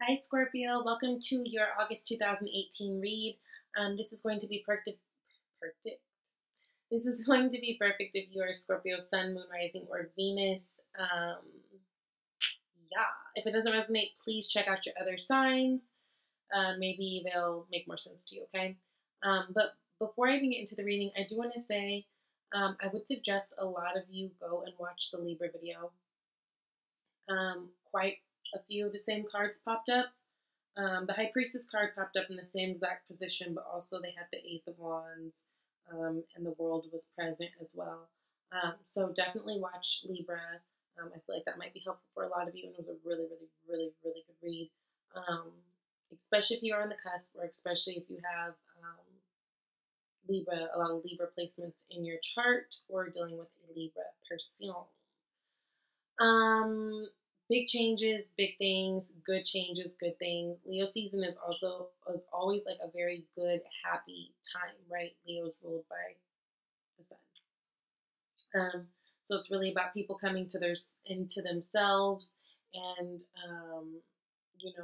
Hi Scorpio, welcome to your August 2018 read. This is going to be perfect. This is going to be perfect if you are Scorpio Sun, Moon, Rising, or Venus. Yeah, if it doesn't resonate, please check out your other signs. Maybe they'll make more sense to you. Okay. But before I even get into the reading, I do want to say I would suggest a lot of you go and watch the Libra video. Quite a few of the same cards popped up. The High Priestess card popped up in the same exact position, but also they had the Ace of Wands, and the World was present as well. So definitely watch Libra. I feel like that might be helpful for a lot of you, and it was a really, really, really, really good read. Especially if you're on the cusp, or especially if you have Libra, a lot of Libra placements in your chart, or dealing with a Libra person. Big changes, big things, good changes, good things. Leo season is always like a very good, happy time, right? Leo's ruled by the sun. So it's really about people coming to into themselves and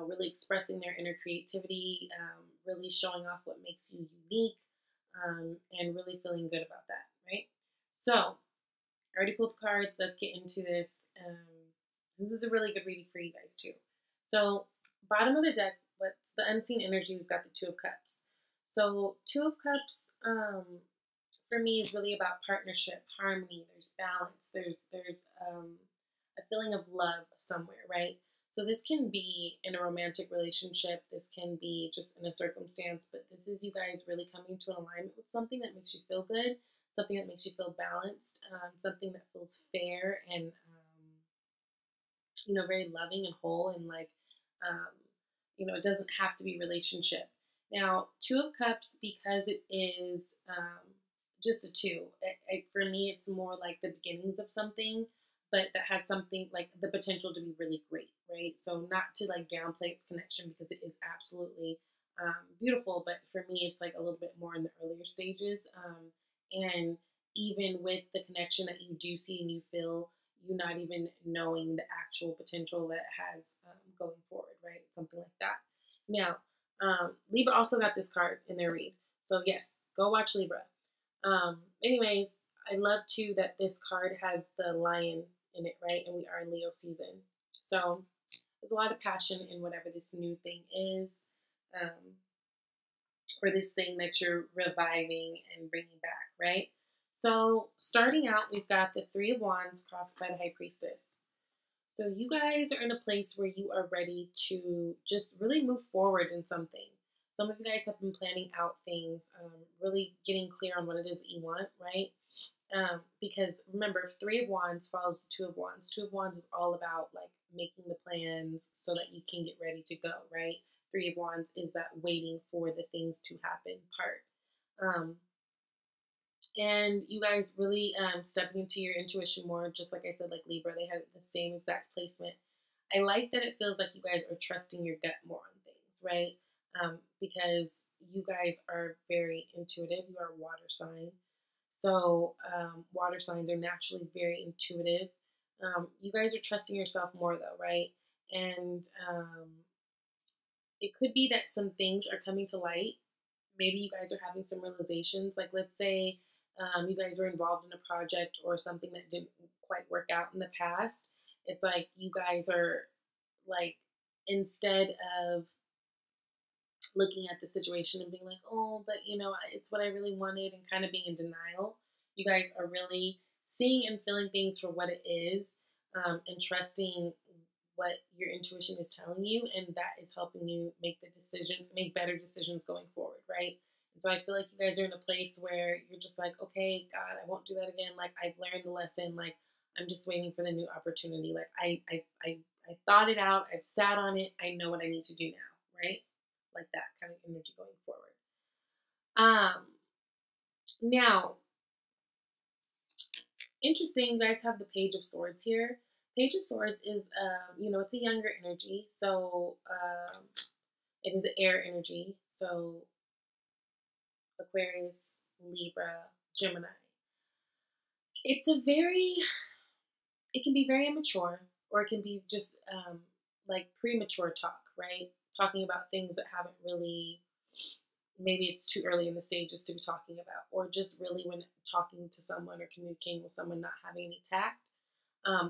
really expressing their inner creativity, really showing off what makes you unique, and really feeling good about that, right? So I already pulled the cards. Let's get into this. This is a really good reading for you guys too. So bottom of the deck, what's the unseen energy? We've got the Two of Cups. So Two of Cups for me is really about partnership, harmony. There's balance. There's a feeling of love somewhere, right? So this can be in a romantic relationship. This can be just in a circumstance, but this is you guys really coming to an alignment with something that makes you feel good, something that makes you feel balanced, something that feels fair and very loving and whole, and it doesn't have to be relationship. Now, Two of Cups, because it is just a two, for me, it's more like the beginnings of something, but that has something like the potential to be really great, right? So not to like downplay its connection, because it is absolutely beautiful, but for me, it's like a little bit more in the earlier stages. And even with the connection that you do see and you feel, you not even knowing the actual potential that it has going forward, right? Something like that. Now, Libra also got this card in their read. So yes, go watch Libra. Anyways, I love too that this card has the lion in it, right? And we are in Leo season. So there's a lot of passion in whatever this new thing is, or this thing that you're reviving and bringing back, right? So starting out, we've got the Three of Wands crossed by the High Priestess. So you guys are in a place where you are ready to just really move forward in something. Some of you guys have been planning out things, really getting clear on what it is that you want, right? Because remember, if Three of Wands follows the Two of Wands. Two of Wands is all about like making the plans so that you can get ready to go, right? Three of Wands is that waiting for the things to happen part. And you guys really stepping into your intuition more, just like I said, like Libra, they had the same exact placement. I like that it feels like you guys are trusting your gut more on things, right? Because you guys are very intuitive. You are a water sign. So water signs are naturally very intuitive. You guys are trusting yourself more though, right? And it could be that some things are coming to light. Maybe you guys are having some realizations. Like let's say you guys were involved in a project or something that didn't quite work out in the past. It's like you guys are like, instead of looking at the situation and being like, oh, but it's what I really wanted, and kind of being in denial, you guys are really seeing and feeling things for what it is, and trusting what your intuition is telling you, and that is helping you make better decisions going forward, right? And so I feel like you guys are in a place where you're just like, okay, God, I won't do that again. Like I've learned the lesson. Like I'm just waiting for the new opportunity. Like I thought it out. I've sat on it. I know what I need to do now, right? Like that kind of energy going forward. Now, interesting, you guys have the Page of Swords here. Page of Swords is, it's a younger energy, so it is an air energy, so Aquarius, Libra, Gemini. It can be very immature, or it can be just like premature talk, right? Talking about things that haven't really, maybe it's too early in the stages to be talking about, or just really when talking to someone or communicating with someone not having any tact,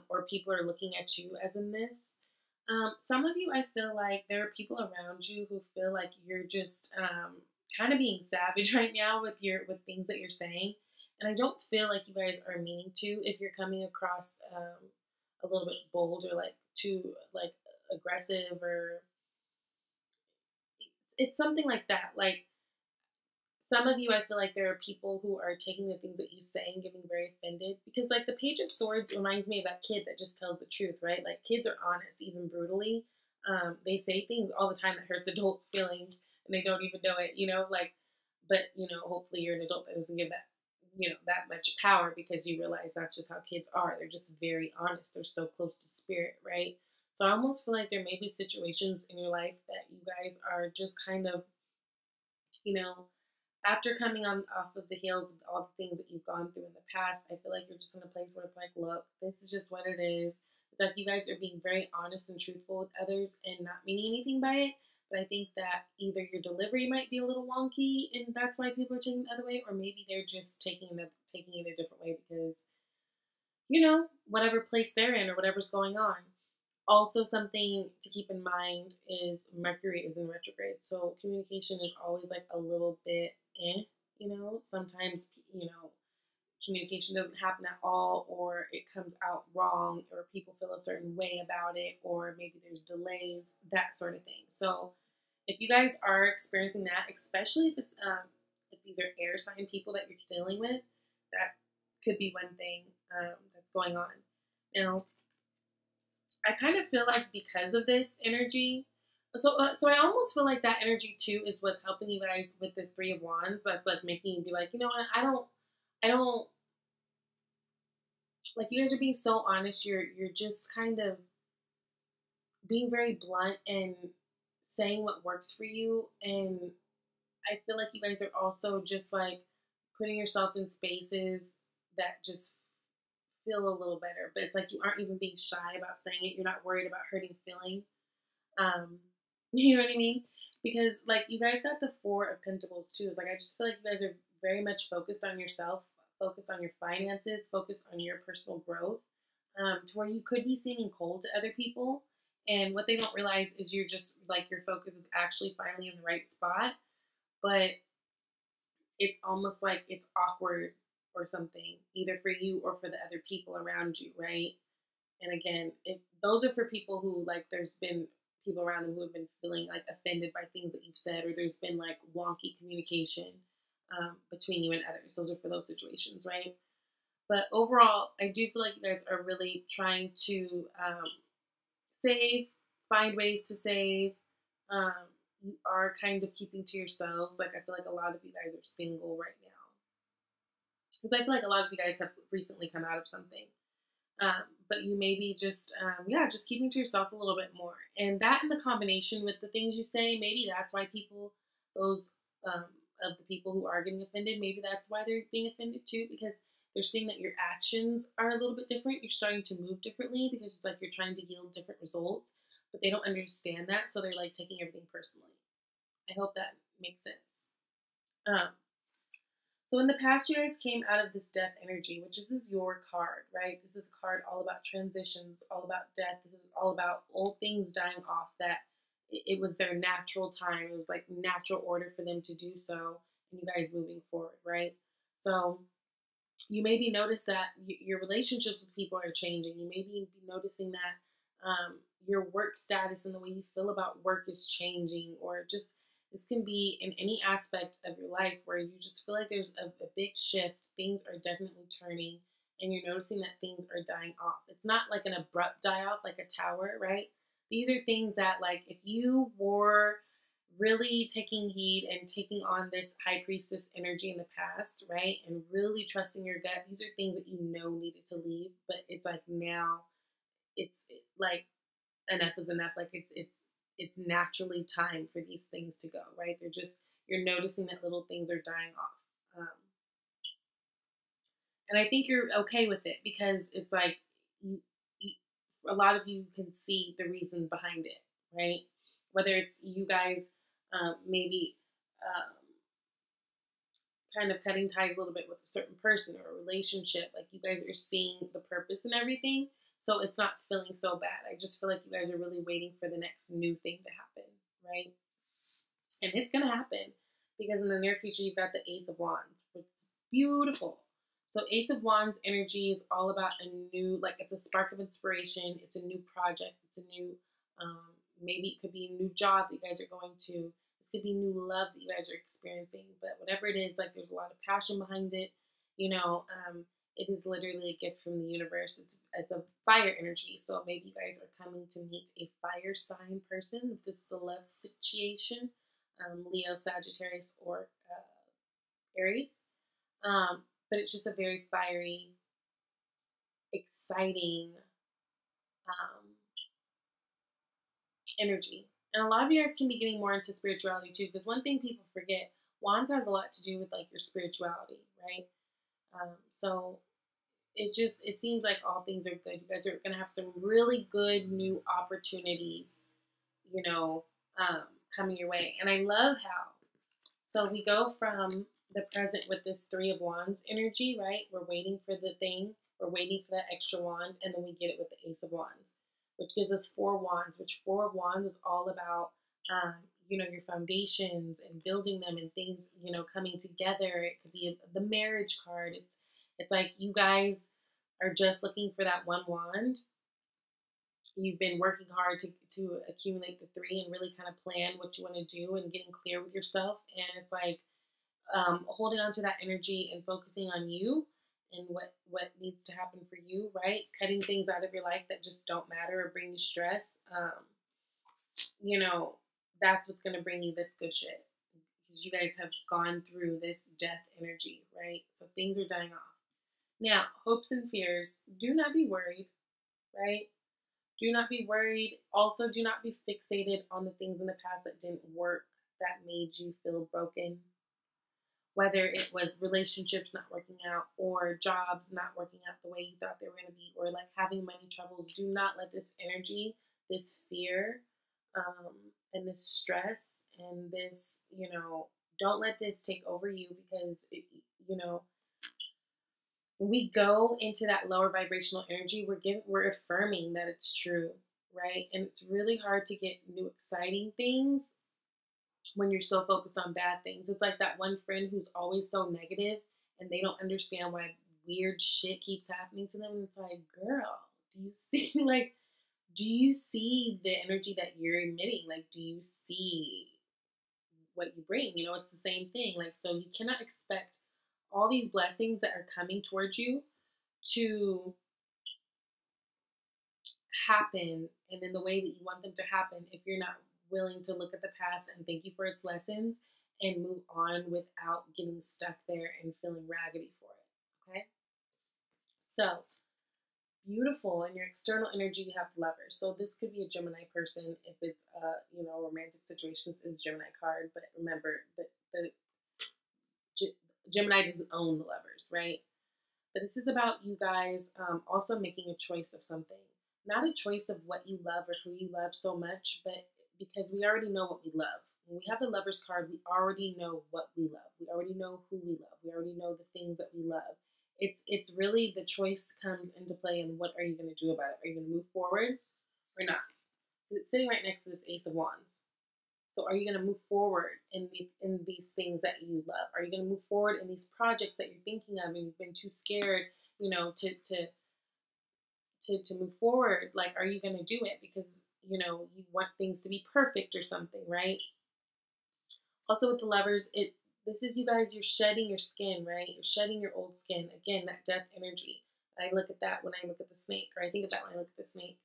or people are looking at you as in this. Some of you, I feel like there are people around you who feel like you're just kind of being savage right now with things that you're saying, and I don't feel like you guys are meaning to. If you're coming across a little bit bold or like too like aggressive, or it's something like that. Like some of you, I feel like there are people who are taking the things that you say and getting very offended, because like the Page of Swords reminds me of that kid that just tells the truth, right? Like kids are honest, even brutally. They say things all the time that hurts adults' feelings, and they don't even know it, like, but hopefully you're an adult that doesn't give that, that much power, because you realize that's just how kids are. They're just very honest. They're so close to spirit, right? So I almost feel like there may be situations in your life that you guys are just kind of, you know, after coming on off of the heels of all the things that you've gone through in the past, I feel like you're just in a place where it's like, look, this is just what it is. It's like you guys are being very honest and truthful with others and not meaning anything by it. But I think that either your delivery might be a little wonky, and that's why people are taking it the other way, or maybe they're just taking it a different way because, whatever place they're in or whatever's going on. Also, something to keep in mind is Mercury is in retrograde. So communication is always like a little bit sometimes, communication doesn't happen at all, or it comes out wrong, or people feel a certain way about it, or maybe there's delays, that sort of thing. So if you guys are experiencing that, especially if these are air sign people that you're dealing with, that could be one thing that's going on. Now, I kind of feel like because of this energy, so I almost feel like that energy too is what's helping you guys with this Three of Wands. That's like making you be like, you know what, I don't like, you guys are being so honest. You're just kind of being very blunt and saying what works for you, and I feel like you guys are also just like putting yourself in spaces that just feel a little better. But it's like you aren't even being shy about saying it. You're not worried about hurting feeling. Um, you know what I mean? Because like you guys got the Four of Pentacles too. It's like I just feel like you guys are very much focused on yourself, focused on your finances, focused on your personal growth, to where you could be seeming cold to other people. And what they don't realize is you're just like your focus is actually finally in the right spot, but it's almost like it's awkward or something, either for you or for the other people around you, right? And again, if those are for people who like there's been people around them who have been feeling like offended by things that you've said, or there's been like wonky communication between you and others. Those are for those situations, right? But overall, I do feel like you guys are really trying to save, find ways to save. Um, you are kind of keeping to yourselves. Like I feel like a lot of you guys are single right now, because I feel like a lot of you guys have recently come out of something. But you may be just, just keeping to yourself a little bit more. And that in the combination with the things you say, maybe that's why those of the people who are getting offended, maybe that's why they're being offended too, because they're seeing that your actions are a little bit different. You're starting to move differently because it's like you're trying to yield different results, but they don't understand that. So they're like taking everything personally. I hope that makes sense. Um, so in the past, you guys came out of this death energy, which this is your card, right? This is a card all about transitions, all about death. This is all about old things dying off, that it was their natural time. It was like natural order for them to do so, and you guys moving forward, right? So you may be noticed that your relationships with people are changing. You may be noticing that your work status and the way you feel about work is changing, or just this can be in any aspect of your life where you just feel like there's a big shift. Things are definitely turning, and you're noticing that things are dying off. It's not like an abrupt die off, like a tower, right? These are things that, like, if you were really taking heed and taking on this high priestess energy in the past, right? And really trusting your gut. These are things that you know needed to leave, but it's like now it's like enough is enough. Like it's naturally time for these things to go, right? You're noticing that little things are dying off. And I think you're okay with it because it's like you, a lot of you can see the reason behind it, right? whether it's you guys maybe kind of cutting ties a little bit with a certain person or a relationship. Like you guys are seeing the purpose and everything. So it's not feeling so bad. I just feel like you guys are really waiting for the next new thing to happen, right? And it's going to happen because in the near future, you've got the Ace of Wands. It's beautiful. So Ace of Wands energy is all about a new, like it's a spark of inspiration. It's a new project. It's a new, maybe it could be a new job that you guys are going to. This could be new love that you guys are experiencing. But whatever it is, like there's a lot of passion behind it. You know, it is literally a gift from the universe. It's a fire energy. So maybe you guys are coming to meet a fire sign person. If this is a love situation, Leo, Sagittarius, or Aries. But it's just a very fiery, exciting energy. And a lot of you guys can be getting more into spirituality too, because one thing people forget, Wands has a lot to do with like your spirituality, right? So it seems like all things are good. You guys are going to have some really good new opportunities, you know, coming your way. And I love how, so we go from the present with this Three of Wands energy, right? We're waiting for the thing. We're waiting for that extra wand. And then we get it with the Ace of Wands, which gives us Four Wands, which Four of Wands is all about, you know, your foundations and building them and things, you know, coming together. It could be the marriage card. It's like you guys are just looking for that one wand. You've been working hard to accumulate the three and really kind of plan what you want to do and getting clear with yourself. And it's like holding on to that energy and focusing on you and what needs to happen for you, right? Cutting things out of your life that just don't matter or bring you stress. You know, that's what's going to bring you this good shit because you guys have gone through this death energy, right? So things are dying off. Now, hopes and fears, do not be worried, right? Do not be worried. Also, do not be fixated on the things in the past that didn't work, that made you feel broken. Whether it was relationships not working out or jobs not working out the way you thought they were going to be, or like having money troubles, do not let this energy, this fear, and this stress and this, you know, don't let this take over you because, you know, when we go into that lower vibrational energy, we're affirming that it's true, right? And it's really hard to get new exciting things when you're so focused on bad things. It's like that one friend who's always so negative and they don't understand why weird shit keeps happening to them. And it's like, girl, do you see do you see the energy that you're emitting? Like, do you see what you bring? You know, it's the same thing. Like, so you cannot expect all these blessings that are coming towards you to happen and in the way that you want them to happen if you're not willing to look at the past and thank you for its lessons and move on without getting stuck there and feeling raggedy for it. Okay? So, beautiful. In your external energy, you have lovers. So this could be a Gemini person. If it's you know, romantic situations is Gemini card, but remember that the Gemini doesn't own the lovers, right? But this is about you guys also making a choice of something. Not a choice of what you love or who you love so much, but because we already know what we love. When we have the Lovers card, we already know what we love. We already know who we love. We already know the things that we love. It's really the choice comes into play and what are you going to do about it? Are you going to move forward or not? It's sitting right next to this Ace of Wands. So are you going to move forward in these things that you love? Are you going to move forward in these projects that you're thinking of and you've been too scared, you know, to move forward? Like, are you going to do it because, you know, you want things to be perfect or something, right? Also with the Lovers, this is you guys, you're shedding your skin, right? You're shedding your old skin. Again, that death energy. I look at that when I look at the snake, or I think of that when I look at the snake.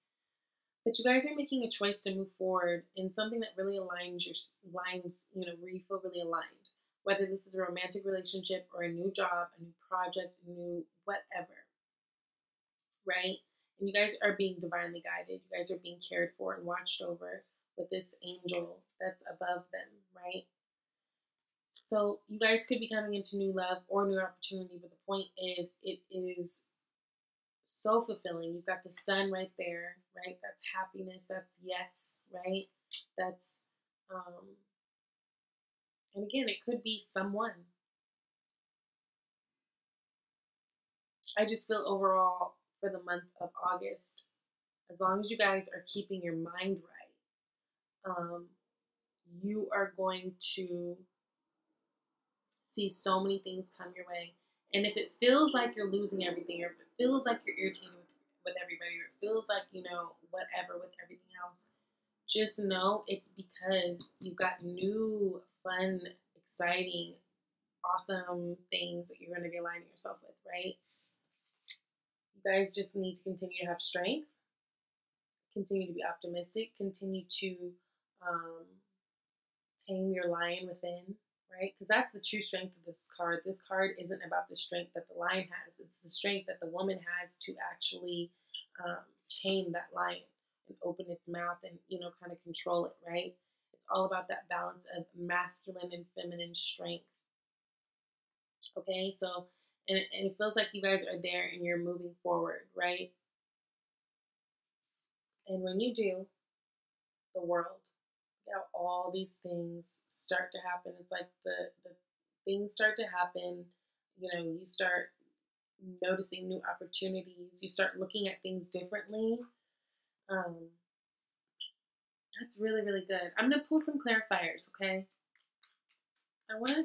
But you guys are making a choice to move forward in something that really aligns you know, where you feel really aligned. Whether this is a romantic relationship or a new job, a new project, a new whatever, right? And you guys are being divinely guided. You guys are being cared for and watched over with this angel that's above them, right? So you guys could be coming into new love or new opportunity, but the point is it is so fulfilling. You've got the sun right there, right? That's happiness. That's yes, right? That's, and again, it could be someone. I just feel overall for the month of August, as long as you guys are keeping your mind right, you are going to see so many things come your way. And if it feels like you're losing everything, or if it feels like you're irritated with everybody, or it feels like, whatever with everything else, just know it's because you've got new, fun, exciting, awesome things that you're going to be aligning yourself with, right? You guys just need to continue to have strength, continue to be optimistic, continue to um, tame your lion within, right? Because that's the true strength of this card. This card isn't about the strength that the lion has, it's the strength that the woman has to actually tame that lion and open its mouth and, kind of control it, right? It's all about that balance of masculine and feminine strength. Okay, so, and it feels like you guys are there and you're moving forward, right? And when you do, the world, all these things start to happen. It's like the things start to happen. You start noticing new opportunities. You start looking at things differently. That's really, really good. I'm going to pull some clarifiers, okay? I want to...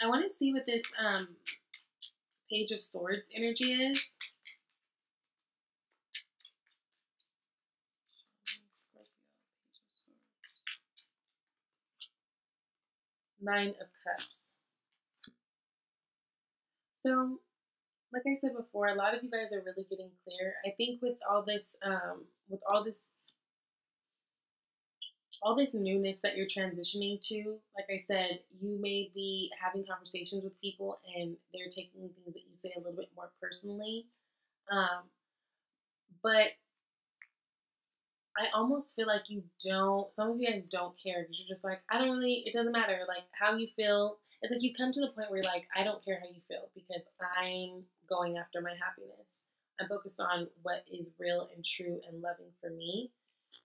I want to see what this Page of Swords energy is. Nine of Cups. So, like I said before, a lot of you guys are really getting clear. I think with all this newness that you're transitioning to, like I said, you may be having conversations with people and they're taking things that you say a little bit more personally. But I almost feel like some of you guys don't care because you're just like, it doesn't matter. Like how you feel. It's like you come to the point where you're like, I don't care how you feel because I'm going after my happiness. I'm focused on what is real and true and loving for me.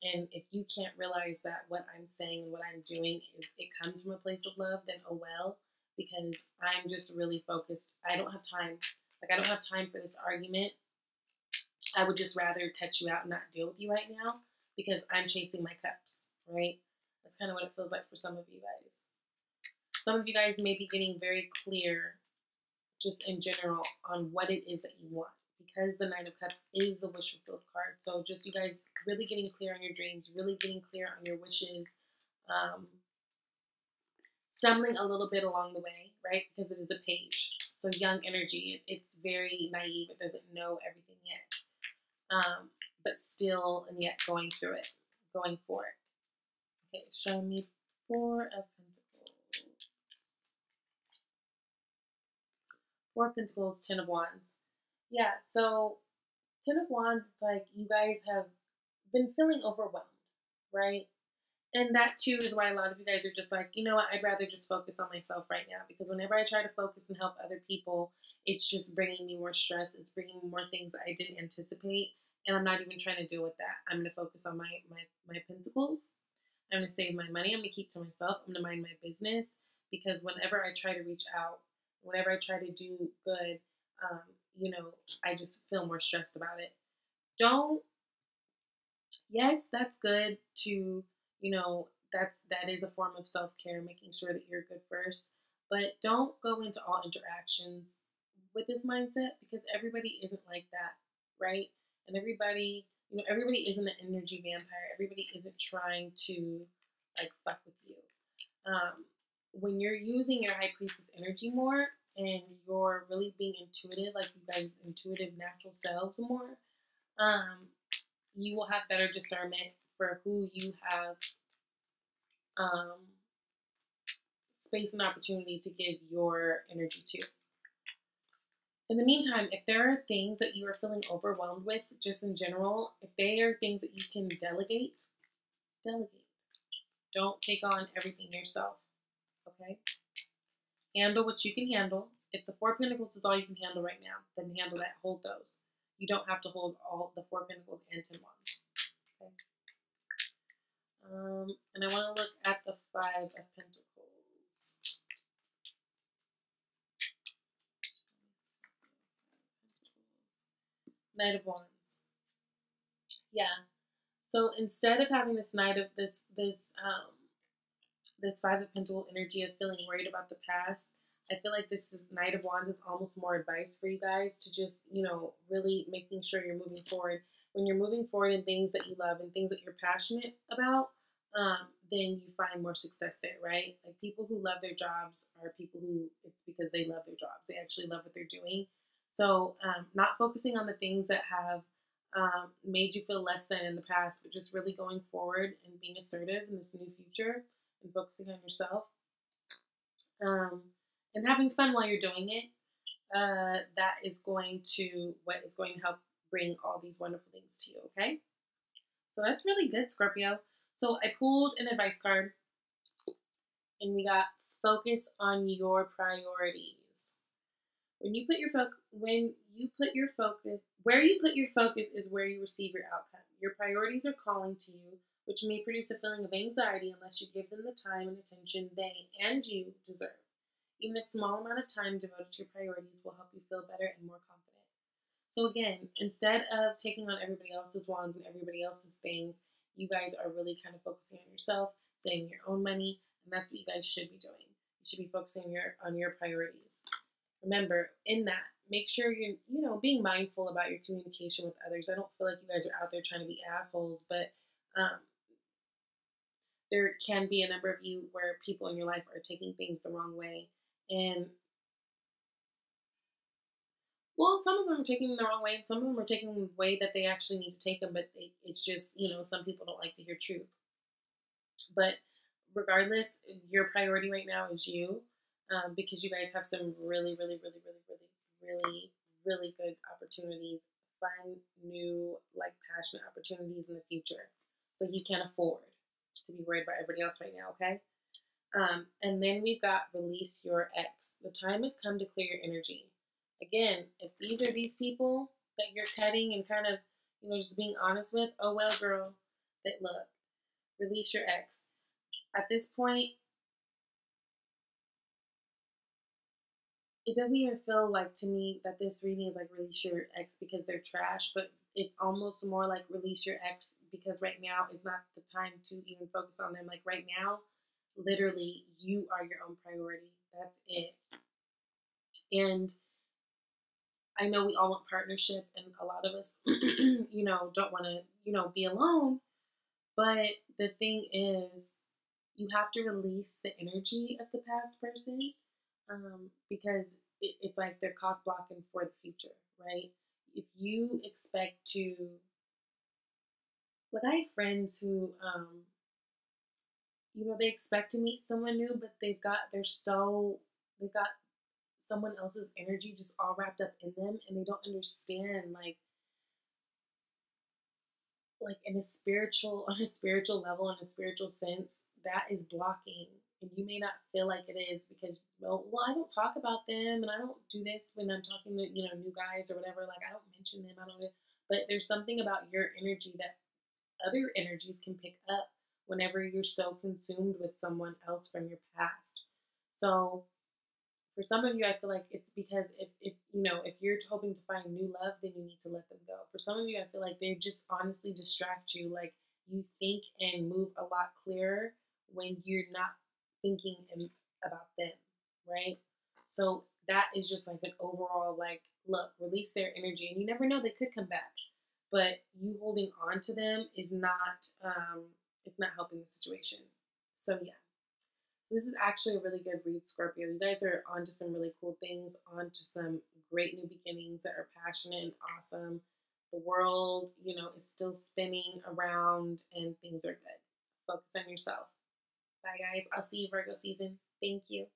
And if you can't realize that what I'm saying and what I'm doing, it comes from a place of love, then oh well, because I'm just really focused. I don't have time. Like, I don't have time for this argument. I would just rather cut you out and not deal with you right now because I'm chasing my cups, right? That's kind of what it feels like for some of you guys. Some of you guys may be getting very clear just in general on what it is that you want, because the Nine of Cups is the wish fulfilled card. So just you guys really getting clear on your dreams, really getting clear on your wishes, stumbling a little bit along the way, right? Because it is a page. So young energy, it's very naive. It doesn't know everything yet. But still and yet going through it, going for it. Okay, show me Four of Pentacles. Four of Pentacles, Ten of Wands. Yeah, so Ten of Wands, it's like you guys have been feeling overwhelmed, right? And that too is why a lot of you guys are just like, you know what, I'd rather just focus on myself right now. Because whenever I try to focus and help other people, it's just bringing me more stress. It's bringing me more things that I didn't anticipate. And I'm not even trying to deal with that. I'm going to focus on my pentacles. I'm going to save my money. I'm going to keep to myself. I'm going to mind my business. Because whenever I try to reach out, whenever I try to do good, I just feel more stressed about it. Yes, that's good to, that is a form of self-care, making sure that you're good first. But don't go into all interactions with this mindset because everybody isn't like that, right? And everybody isn't an energy vampire. Everybody isn't trying to like fuck with you. When you're using your High Priestess energy more and you're really being intuitive, like you guys' intuitive natural selves more, you will have better discernment for who you have space and opportunity to give your energy to. In the meantime, if there are things that you are feeling overwhelmed with, just in general, if they are things that you can delegate. Don't take on everything yourself, okay? Handle what you can handle. If the Four of Pentacles is all you can handle right now, then handle that. Hold those. You don't have to hold all the Four of Pentacles and 10 Wands. Okay. And I want to look at the Five of Pentacles. Knight of Wands. Yeah. So instead of having this Knight of this Five of Pentacles energy of feeling worried about the past, I feel like this is Knight of Wands is almost more advice for you guys to just, really making sure you're moving forward. When you're moving forward in things that you love and things that you're passionate about, then you find more success there, right? Like people who love their jobs are people who it's because they love their jobs. They actually love what they're doing. So not focusing on the things that have made you feel less than in the past, but just really going forward and being assertive in this new future and focusing on yourself and having fun while you're doing it. That is going to help bring all these wonderful things to you. Okay, so that's really good, Scorpio. So I pulled an advice card, and we got focus on your priorities. When you put your focus where you put your focus is where you receive your outcome. Your priorities are calling to you, which may produce a feeling of anxiety unless you give them the time and attention they and you deserve. Even a small amount of time devoted to your priorities will help you feel better and more confident. So again, instead of taking on everybody else's wands and everybody else's things, you guys are really kind of focusing on yourself, saving your own money, and that's what you guys should be doing. You should be focusing on your priorities. Remember, in that, make sure you're, being mindful about your communication with others. I don't feel like you guys are out there trying to be assholes, but there can be a number of you where people in your life are taking things the wrong way. And, well, some of them are taking them the wrong way, and some of them are taking them the way that they actually need to take them, but it's just, some people don't like to hear truth. But regardless, your priority right now is you, because you guys have some really, really, really, really, really, really, really good opportunities, fun, new, passionate opportunities in the future. So you can't afford to be worried about everybody else right now, okay? And then we've got release your ex. The time has come to clear your energy. Again, if these are these people that you're cutting and kind of, just being honest with, oh well, girl, that look, release your ex. At this point, it doesn't even feel like to me that this reading is like release your ex because they're trash, but it's almost more like release your ex because right now is not the time to even focus on them. Like right now, literally, you are your own priority. That's it. And I know we all want partnership, and a lot of us, don't want to, be alone. But the thing is, you have to release the energy of the past person because it's like they're cock blocking for the future, right? If you expect to, like, I have friends who, they expect to meet someone new, but they've got someone else's energy just all wrapped up in them, and they don't understand, like in a spiritual level, in a spiritual sense, that is blocking. And you may not feel like it is because, well, I don't talk about them and I don't do this when I'm talking to, new guys or whatever. Like, I don't mention them. But there's something about your energy that other energies can pick up whenever you're so consumed with someone else from your past. So for some of you, I feel like it's because if you're hoping to find new love, then you need to let them go. For some of you, I feel like they just honestly distract you. Like, you think and move a lot clearer when you're not thinking about them, right? So that is just like an overall, look, release their energy, and you never know, they could come back. But you holding on to them is not, it's not helping the situation. So yeah. So this is actually a really good read, Scorpio. You guys are onto some really cool things, onto some great new beginnings that are passionate and awesome. The world, is still spinning around and things are good. Focus on yourself. Bye, guys. I'll see you Virgo season. Thank you.